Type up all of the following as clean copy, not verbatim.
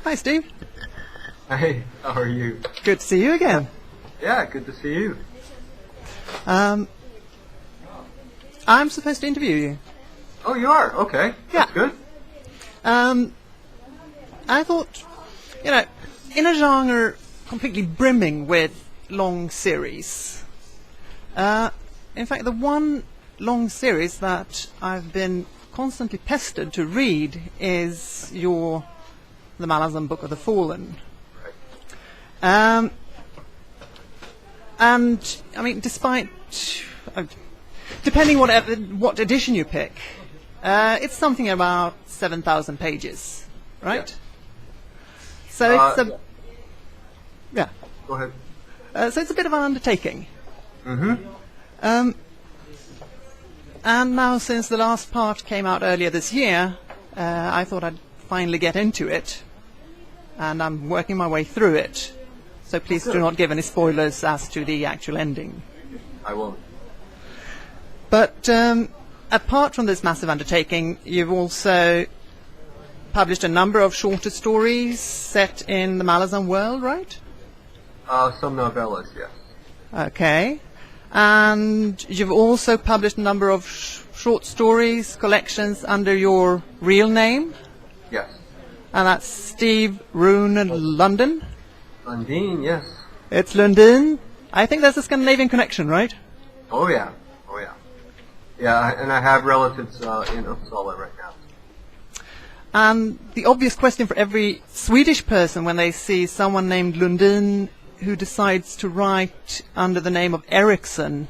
Hi, Steve. Hey, how are you? Good to see you again. Yeah, good to see you. I'm supposed to interview you. Oh, you are? Okay. Yeah. That's good. I thought, in a genre completely brimming with long series. In fact, the one long series that I've been constantly pestered to read is The Malazan Book of the Fallen. Right. And, I mean, despite... depending what edition you pick, it's something about 7,000 pages, right? Yeah. So it's a... Yeah. Go ahead. So it's a bit of an undertaking. Mm-hmm. And now, since the last part came out earlier this year, I thought I'd finally get into it. And I'm working my way through it. So please do not give any spoilers as to the actual ending. I won't. But apart from this massive undertaking, you've also published a number of shorter stories set in the Malazan world, right? Some novellas, yes. Okay. And you've also published a number of short stories, collections under your real name? Yes. And that's Steve Rune London? Lundin, yes. It's Lundin. I think there's a Scandinavian connection, right? Oh, yeah. Oh, yeah. Yeah, and I have relatives in Uppsala right now. And the obvious question for every Swedish person when they see someone named Lundin who decides to write under the name of Erikson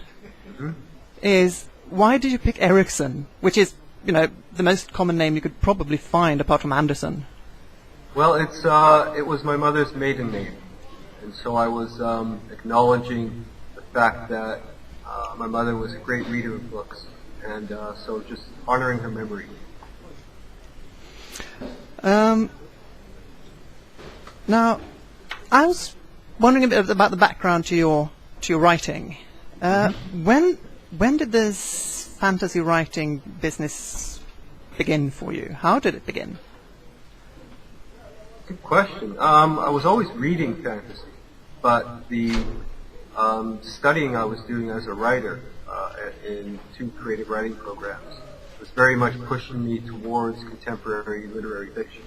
is, why did you pick Erikson? Which is, the most common name you could probably find apart from Anderson. Well, it was my mother's maiden name. And so I was acknowledging the fact that my mother was a great reader of books. And so just honoring her memory. Now, I was wondering a bit about the background to your writing. When did this fantasy writing business begin for you? How did it begin? Good question. I was always reading fantasy, but the studying I was doing as a writer in 2 creative writing programs was very much pushing me towards contemporary literary fiction.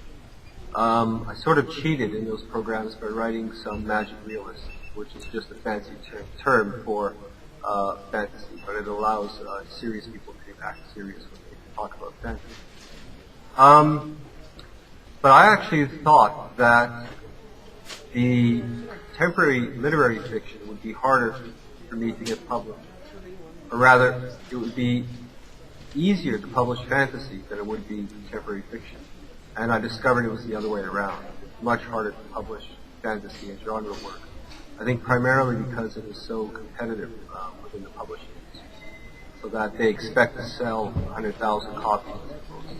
I sort of cheated in those programs by writing some magic realism, which is just a fancy term for fantasy, but it allows serious people to act serious when they talk about fantasy. But I actually thought that the contemporary literary fiction would be harder for me to get published. Or rather, it would be easier to publish fantasy than it would be contemporary fiction. And I discovered it was the other way around. It's much harder to publish fantasy and genre work. I think primarily because it is so competitive within the publishing industry. So that they expect to sell 100,000 copies as opposed to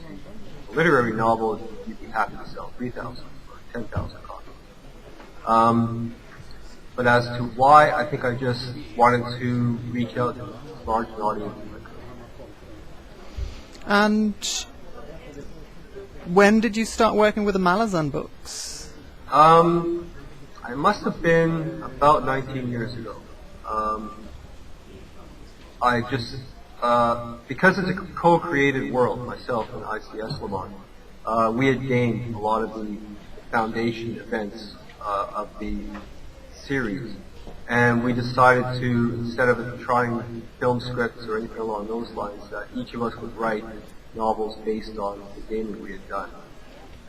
a literary novel, you'd be happy to sell 3,000 or 10,000 copies. But as to why, I think I just wanted to reach out to as large an audience as I could. And when did you start working with the Malazan books? I must have been about 19 years ago. I just, because it's a co-created world, myself and ICS Lamont, we had gained a lot of the foundation events of the series. And we decided to, instead of trying film scripts or anything along those lines, that each of us would write novels based on the game that we had done.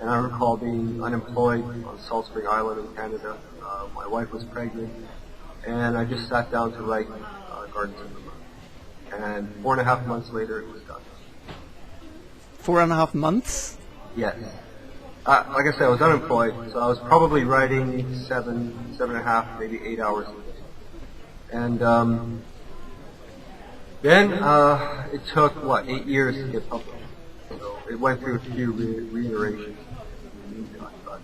And I recall being unemployed on Salt Spring Island in Canada. My wife was pregnant, and I just sat down to write Gardens of the Moon. And 4.5 months later, it was done. 4.5 months? Yes. Like I said, I was unemployed, so I was probably writing 7.5, maybe 8 hours a day. And then it took, 8 years to get published. So it went through a few reiterations. But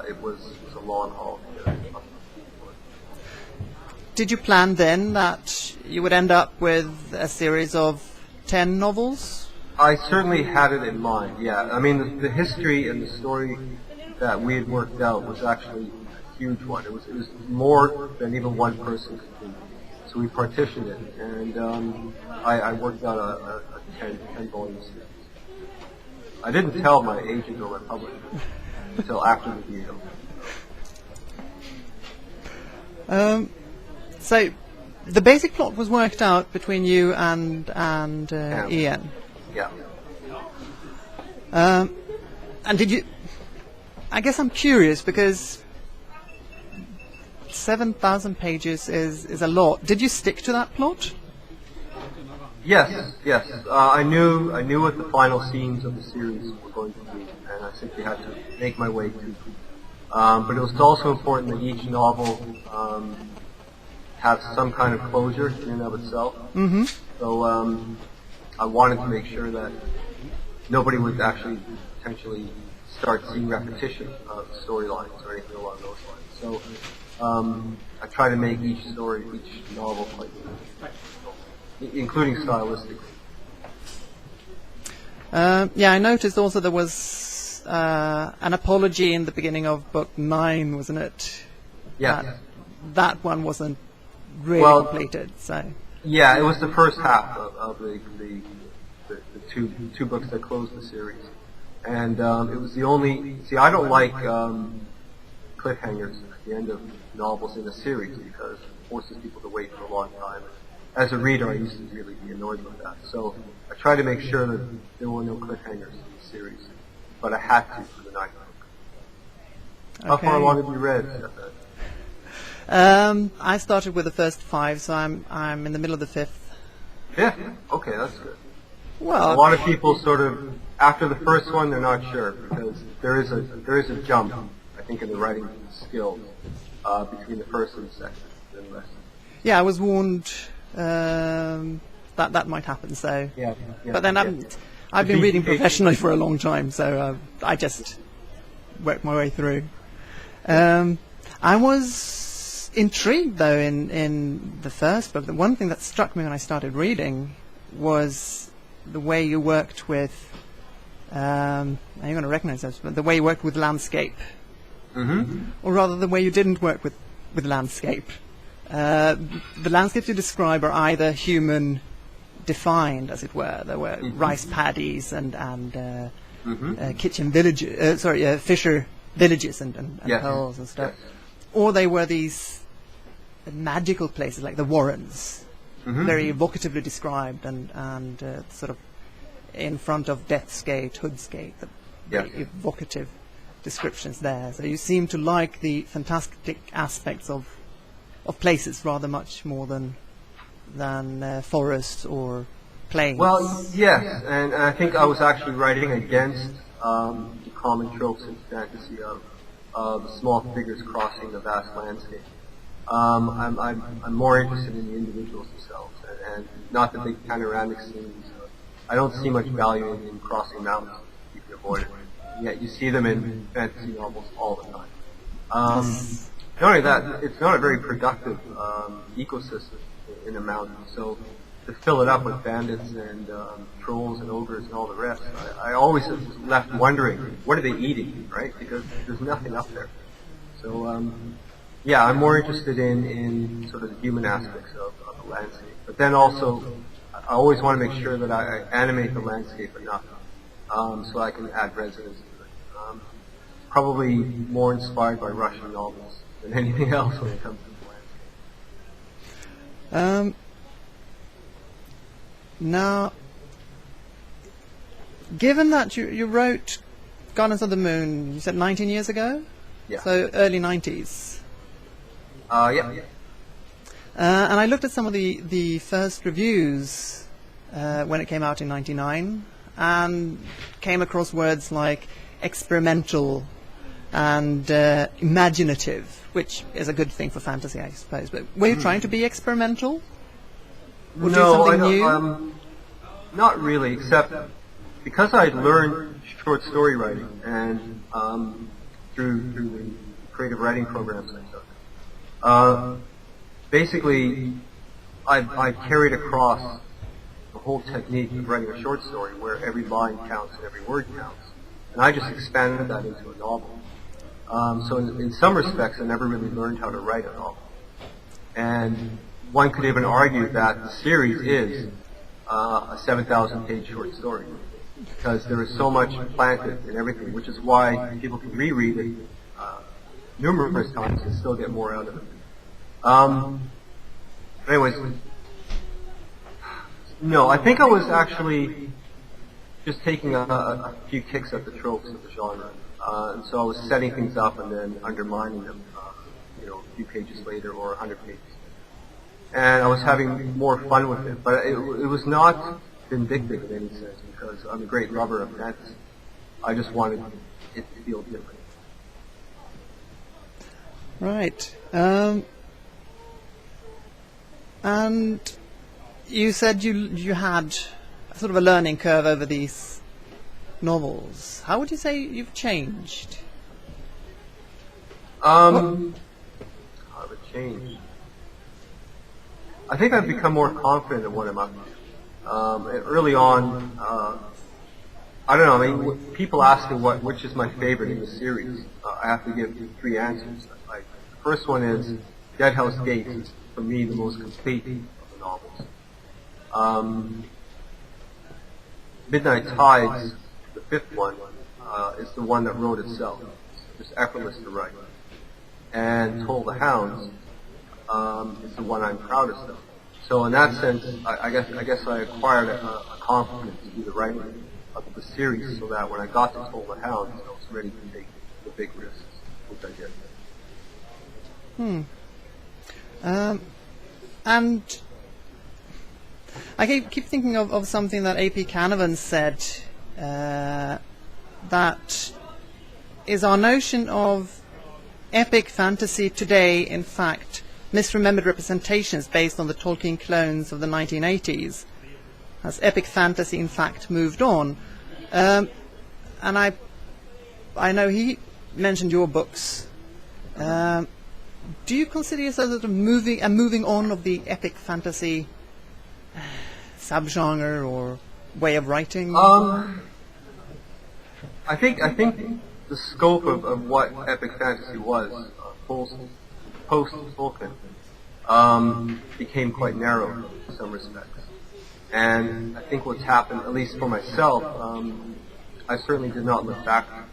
it was a long haul to get it published. Did you plan then that you would end up with a series of 10 novels? I certainly had it in mind, yeah. I mean, the history and the story that we had worked out was actually a huge one. It was more than even one person could do. So we partitioned it, and I worked out a 10 volume series. I didn't tell my agent or my publisher until after the deal. So the basic plot was worked out between you and Ian. Yeah. And did you? I guess I'm curious because 7,000 pages is a lot. Did you stick to that plot? Yes. I knew what the final scenes of the series were going to be, and I simply had to make my way to. But it was also important that each novel have some kind of closure in and of itself. Mm-hmm. So I wanted to make sure that nobody would actually potentially start seeing repetition of storylines or anything along those lines. So I try to make each novel quite unique, including stylistically. Yeah, I noticed also there was an apology in the beginning of book 9, wasn't it? Yeah. That one wasn't really completed, so. Yeah, it was the first half of the two books that closed the series. And it was the only... See, I don't like cliffhangers at the end of novels in a series because it forces people to wait for a long time. As a reader, I used to really be annoyed with that. So I tried to make sure that there were no cliffhangers in the series. But I had to for the 9th book. How far along have you read, Stefan? I started with the first 5, so I'm in the middle of the 5th. Yeah? Okay, that's good. Well, a lot of people sort of, after the first one, they're not sure because there is a jump, I think, in the writing skills between the first and the second and the rest. Yeah, I was warned that might happen. So, yeah, but then I've been reading professionally for a long time, so I just worked my way through. I was intrigued though in the first book. The one thing that struck me when I started reading was the way you worked with, you're going to recognize this, but the way you worked with landscape. Mm-hmm. Or rather the way you didn't work with landscape. The landscapes you describe are either human defined, as it were. There were rice paddies and kitchen villages, fisher villages and holes and stuff. Yes. Or they were these magical places like the Warrens. Mm-hmm. Very evocatively described and sort of in front of Death's Gate, Hood's Gate, very evocative descriptions there. So you seem to like the fantastic aspects of places rather much more than forests or plains. Well, yes, and I think I was actually writing against the common tropes in fantasy of the small figures crossing the vast landscape. I'm more interested in the individuals themselves, and not the big panoramic scenes. I don't see much value in crossing mountains you can avoid it. Yet you see them in fantasy novels all the time. Not only that, it's not a very productive ecosystem in a mountain. So to fill it up with bandits and trolls and ogres and all the rest, I always left wondering, what are they eating, right? Because there's nothing up there. So yeah, I'm more interested in sort of the human aspects of the landscape. But then also, I always want to make sure that I animate the landscape enough so I can add resonance to it. Probably more inspired by Russian novels than anything else when it comes to the landscape. Now, given that you wrote Gardens of the Moon, you said 19 years ago? Yeah. So early 90s. Yeah. And I looked at some of the first reviews when it came out in 99 and came across words like experimental and imaginative, which is a good thing for fantasy, I suppose. But were you trying to be experimental? Or do something new? Not really, except because I had learned short story writing and through the creative writing programs I took. Basically, I carried across the whole technique of writing a short story where every line counts and every word counts. And I just expanded that into a novel. So in some respects, I never really learned how to write at all. And one could even argue that the series is a 7,000-page short story, because there is so much planted in everything, which is why people can reread it numerous times and still get more out of it. Anyways, no, I think I was actually just taking a few kicks at the tropes of the genre. And so I was setting things up and then undermining them, a few pages later or 100 pages. And I was having more fun with it, but it was not vindictive in any sense, because I'm a great lover of fantasy. I just wanted it to feel different. Right. And you said you had sort of a learning curve over these novels. How would you say you've changed? How have it changed? I think I've become more confident in what I'm up to. And early on, I don't know, I mean, people ask me which is my favorite in the series. I have to give 3 answers. The first one is Dead House Gate is, for me, the most complete of the novels. Midnight Tides, the 5th one, is the one that wrote itself. It's effortless to write. And Toll the Hounds is the one I'm proudest of. So in that sense, I guess I acquired a confidence through the writing of the series, so that when I got to Toll the Hounds, I was ready to take the big risks, which I did. And I keep thinking of something that A.P. Canavan said, that is our notion of epic fantasy today, in fact, misremembered representations based on the Tolkien clones of the 1980s. Has epic fantasy, in fact, moved on? And I know he mentioned your books. Do you consider yourself sort of moving on of the epic fantasy subgenre or way of writing? I think the scope of what epic fantasy was post-Tolkien became quite narrow in some respects. And I think what's happened, at least for myself, I certainly did not look back to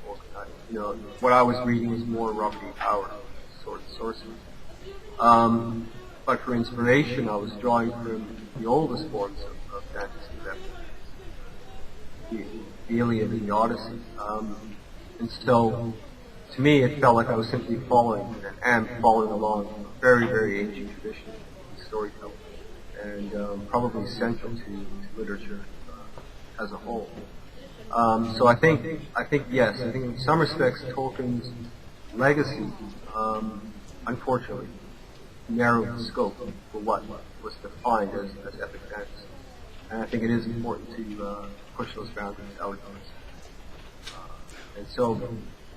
Tolkien. What I was reading was more Robert E. Howard, Sword and Sorcery. But for inspiration, I was drawing from the oldest forms of fantasy, the Iliad and the Odyssey. And so, to me, it felt like I was simply following along a very, very ancient tradition of storytelling, and probably central to literature as a whole. So I think yes, I think in some respects Tolkien's legacy, unfortunately, narrowed the scope for what was defined as epic fantasy. And I think it is important to push those boundaries out. And so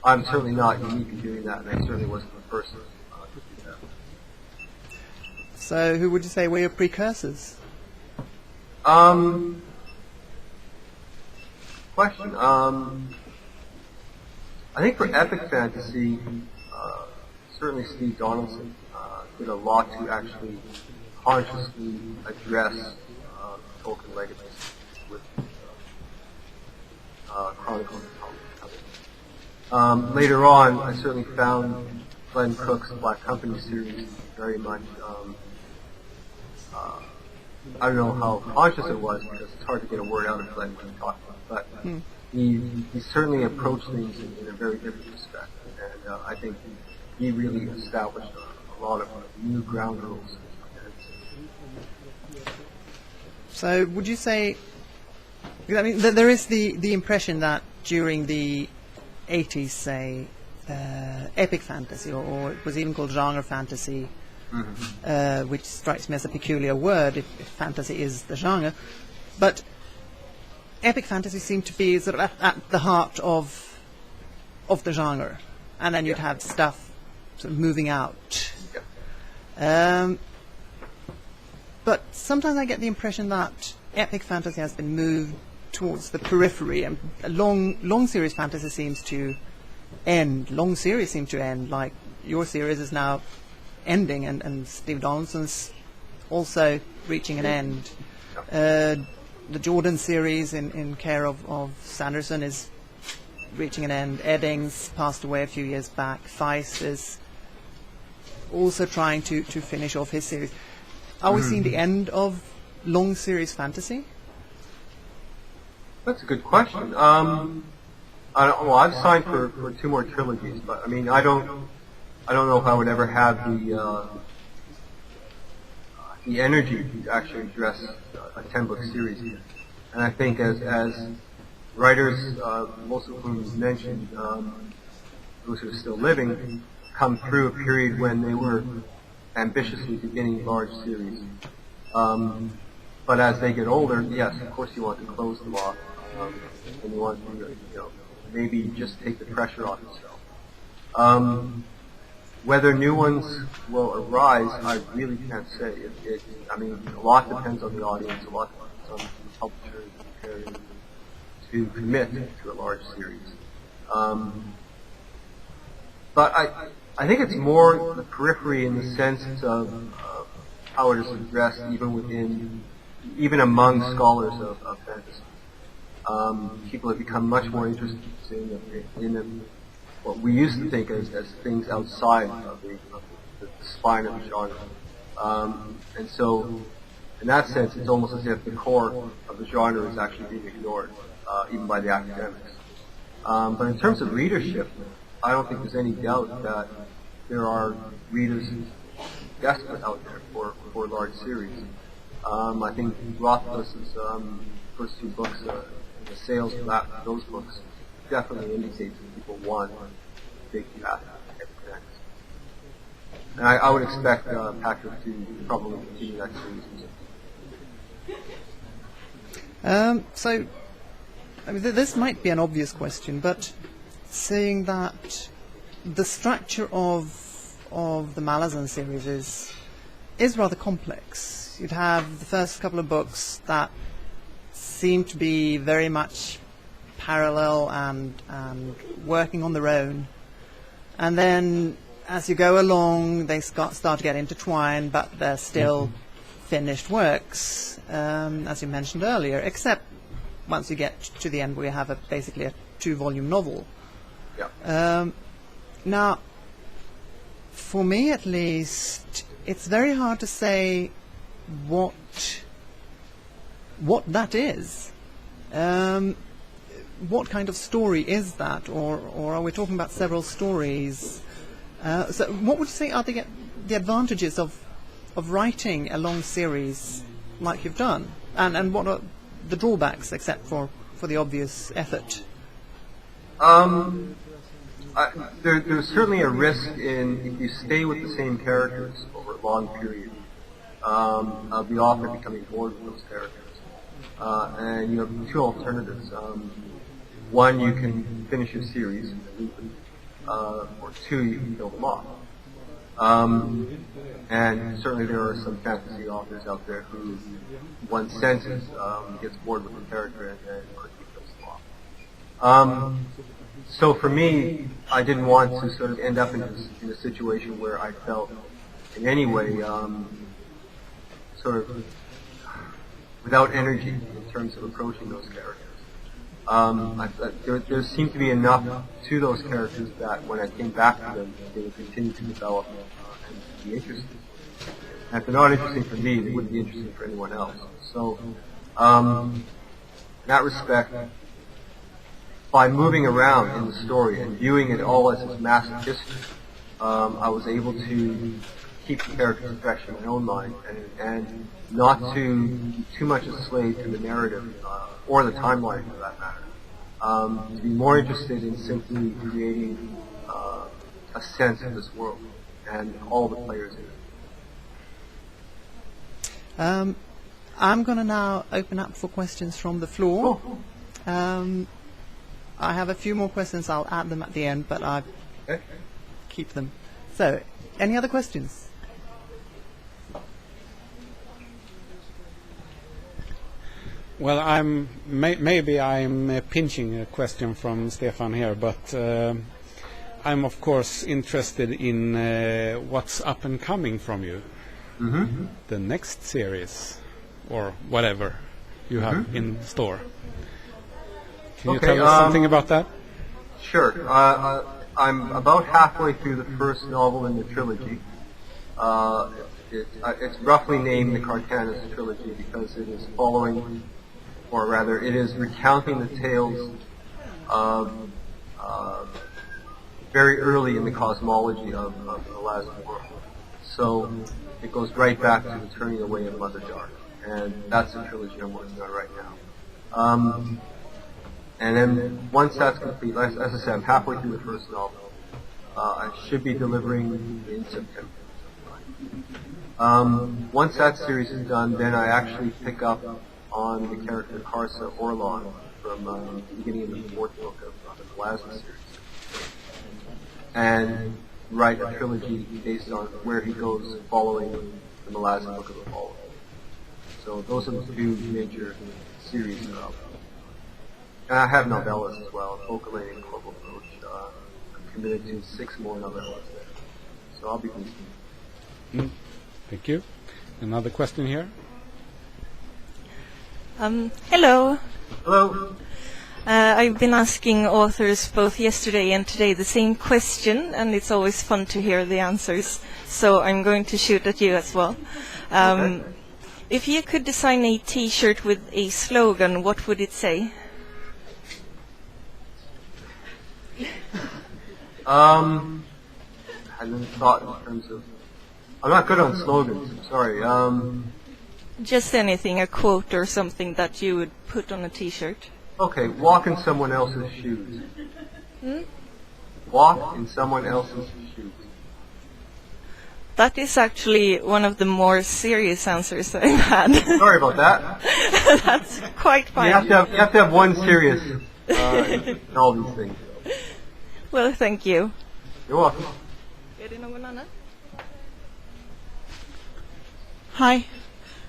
I'm certainly not unique in doing that, and I certainly wasn't the first to do that. So who would you say were your precursors? Question. I think for epic fantasy, certainly Steve Donaldson did a lot to actually consciously address Tolkien legacy with Chronicles of Talmud. Later on, I certainly found Glenn Cook's Black Company series very much, I don't know how conscious it was, because it's hard to get a word out of Glenn when he talks about it, but he certainly approached things in a very different respect, and I think he really established a lot of new ground rules. So would you say, I mean, there is the impression that during the 80s, say, epic fantasy, or it was even called genre fantasy, which strikes me as a peculiar word if fantasy is the genre, but epic fantasy seemed to be sort of at the heart of the genre, and then you'd have stuff sort of moving out. But sometimes I get the impression that epic fantasy has been moved towards the periphery, and a long series fantasy seems to end. Long series seem to end, like your series is now ending, and Steve Donaldson's also reaching an end. The Jordan series in care of Sanderson is reaching an end. Eddings passed away a few years back. Feist is also trying to finish off his series. Are we seeing the end of long series fantasy? That's a good question. I've signed for 2 more trilogies, but I mean, I don't know if I would ever have the energy to actually address a 10-book series. And I think as writers, most of whom you mentioned, those who are still living, come through a period when they were ambitiously beginning large series. But as they get older, yes, of course you want to close them off, and you want to, maybe just take the pressure off yourself. Whether new ones will arise, I really can't say. I mean, a lot depends on the audience, a lot depends on the publisher prepared to commit to a large series. But I think it's more the periphery in the sense of how it is addressed even among scholars of fantasy. People have become much more interested in what we used to think as things outside of the spine of the genre. And so, in that sense, it's almost as if the core of the genre is actually being ignored, even by the academics. But in terms of readership, I don't think there's any doubt that there are readers desperate out there for large series. I think Rothfuss's first 2 books, the sales of those books definitely indicates that people want big path next. And I would expect Patrick to probably continue that series. So, I mean, this might be an obvious question, but saying that the structure of the Malazan series is rather complex. You'd have the first couple of books that seem to be very much parallel and working on their own, and then as you go along they start to get intertwined, but they're still finished works, as you mentioned earlier, except once you get to the end where you have basically a 2-volume novel. Yeah. Now, for me at least, it's very hard to say what that is. What kind of story is that, or are we talking about several stories? So what would you say are the advantages of writing a long series like you've done, and what are the drawbacks, except for the obvious effort? There's certainly a risk if you stay with the same characters over a long period of the author becoming bored with those characters. And you have 2 alternatives. One, you can finish your series, or 2, you can kill them off. And certainly there are some fantasy authors out there who, one senses, gets bored with the character and quickly kills them off. So for me, I didn't want to sort of end up in a situation where I felt in any way sort of without energy in terms of approaching those characters. There seemed to be enough to those characters that when I came back to them, they would continue to develop and be interesting. And if they're not interesting for me, they wouldn't be interesting for anyone else. So, in that respect, by moving around in the story and viewing it all as this massive history, I was able to keep the characters fresh in my own mind and not to be too much a slave to the narrative or the timeline for that matter. To be more interested in simply creating a sense of this world and all the players in it. I'm going to now open up for questions from the floor. I have a few more questions. I'll add them at the end, but I'll keep them. So, any other questions? Well, maybe I'm pinching a question from Stefan here, but I'm of course interested in what's up and coming from you. The next series, or whatever you have in store. Can you tell us something about that? Sure. I'm about halfway through the first novel in the trilogy. It's roughly named the Cartanis trilogy because it is following, or rather, it is recounting the tales of very early in the cosmology of the last world. So it goes right back to the turning away of Mother Dark, and that's the trilogy I'm working on right now. And then once that's complete, as I said, I'm halfway through the first novel. I should be delivering in September. Once that series is done, then I actually pick up on the character Karsa Orlon from the beginning of the fourth book of the Plasma series, and write a trilogy based on where he goes following the Malazan Book of the Fall. So those are the two major series of. And I have novellas as well, Okalane and Global Approach. I'm committed to 6 more novellas there. So I'll be busy. Thank you. Another question here. Hello. Hello. I've been asking authors both yesterday and today the same question, and it's always fun to hear the answers. So I'm going to shoot at you as well. Okay. If you could design a T-shirt with a slogan, what would it say? I hadn't thought in terms of. I'm not good on slogans. I'm sorry. Just anything, a quote or something that you would put on a T-shirt. Okay, walk in someone else's shoes. Walk in someone else's shoes. That is actually one of the more serious answers that I've had. Sorry about that. That's quite fine. You have to have one serious in all these things. Well, thank you. You're welcome. Hi.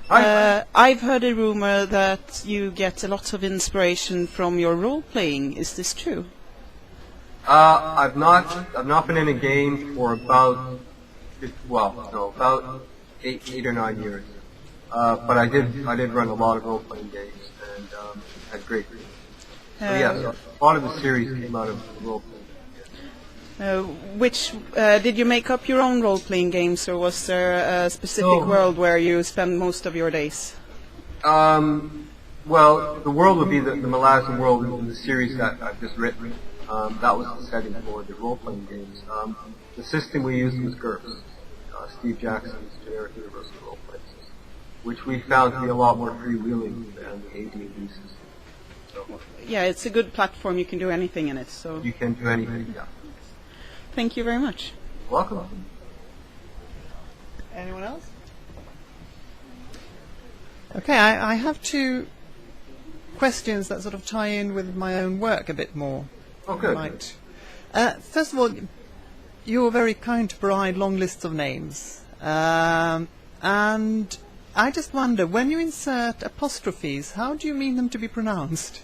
Hi. I've heard a rumor that you get a lot of inspiration from your role playing. Is this true? I've not been in a game for about 8 or 9 years. But I did run a lot of role playing games and had great. So yes, a lot of the series came out of role playing. Did you make up your own role playing games, or was there a specific world where you spend most of your days? Well, the world would be the Malazan world in the series that I've just written. That was the setting for the role-playing games. The system we used was GURPS, Steve Jackson's generic universal role-play system, which we found to be a lot more freewheeling than the AD&D system. So, yeah, it's a good platform. You can do anything in it. So you can do anything, yeah. Thank you very much. Welcome. Anyone else? Okay, I have 2 questions that sort of tie in with my own work a bit more. Oh, good. Right. First of all, you were very kind to provide long lists of names. And I just wonder, when you insert apostrophes, how do you mean them to be pronounced?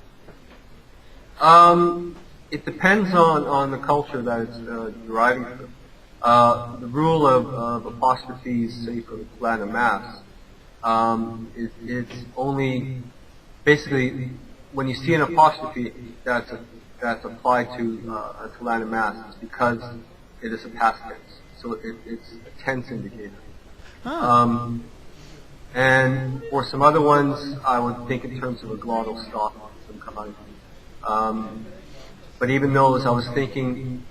It depends on the culture that it's deriving from. The rule of apostrophes, say for the Kalana Mass, it's only basically when you see an apostrophe that's applied to a Kalana Mass, it's because it is a past tense, so it's a tense indicator. And for some other ones, I would think in terms of a glottal stop of some kind. But even those, I was thinking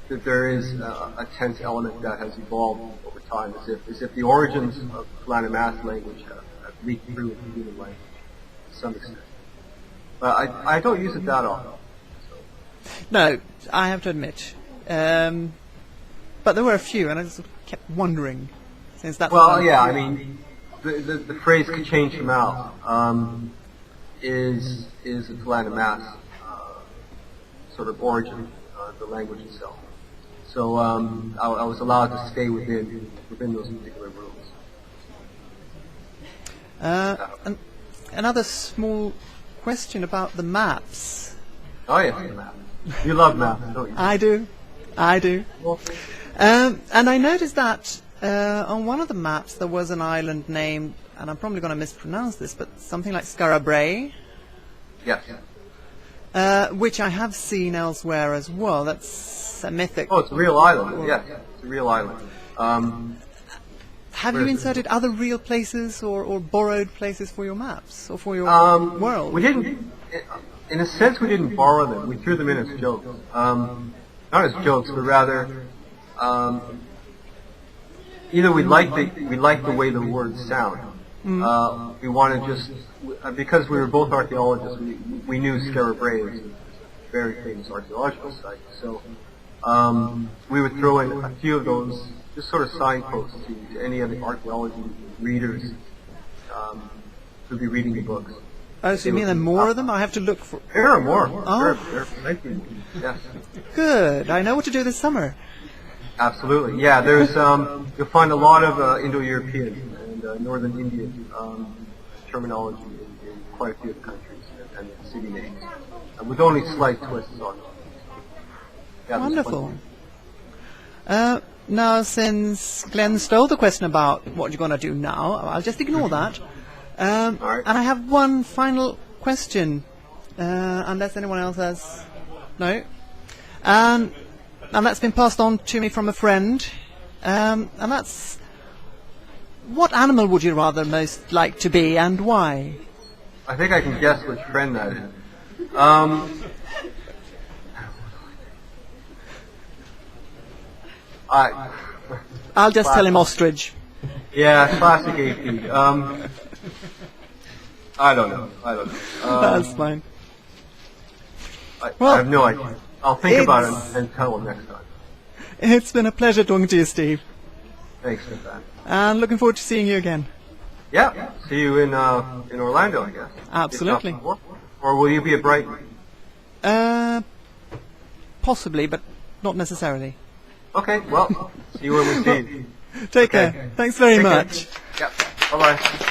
that there is a tense element that has evolved over time, as if the origins of Kalana Mass language have leaked through into human language to some extent. But I don't use it that often. So. No, I have to admit. But there were a few, and I just kept wondering. Since that's well, yeah, I mean, the phrase "Kachin Shamal" is a Kalana Mass sort of origin, the language itself. So I was allowed to stay within those particular rules. Another small question about the maps. Oh yeah, the map. You love maps, don't you? I do. I do. Well, And I noticed that on one of the maps there was an island named, and I'm probably going to mispronounce this, but something like Scarabray, yes. which I have seen elsewhere as well. That's a mythic. Oh, it's a real island. Yes, it's a real island. Have you inserted other real places or borrowed places for your maps or for your world? We didn't. In a sense, we didn't borrow them. We threw them in as jokes. Not as jokes, but rather, either we liked the way the words sound. We wanted just because we were both archaeologists. We knew Scarabray is a very famous archaeological site. So we would throw in a few of those, just sort of signposts to any of the archaeology readers who'd be reading the books. Oh, so you mean there are more of them? I have to look for... There are more. Oh. There are plenty more. Yes. Good. I know what to do this summer. Absolutely. Yeah, there's you'll find a lot of Indo-European and Northern Indian terminology in quite a few of the countries and city names, with only slight twists on them. Yeah, Wonderful. Now, since Glenn stole the question about what you're going to do now, I'll just ignore that. All right. And I have one final question, unless anyone else has... No? And that's been passed on to me from a friend. And that's... What animal would you rather most like to be, and why? I think I can guess which friend that is. I'll just tell him ostrich. Yeah, classic AP. I don't know. That's fine. I Well, have no idea. I'll think about it and tell him next time. It's been a pleasure talking to you, Steve. Thanks for that. And looking forward to seeing you again. Yeah, see you in Orlando, I guess. Absolutely. If not before. Or will you be at Brighton? Possibly, but not necessarily. Okay, well, see you when we see you. Take care. Thanks very Take care. much. Yeah, bye-bye.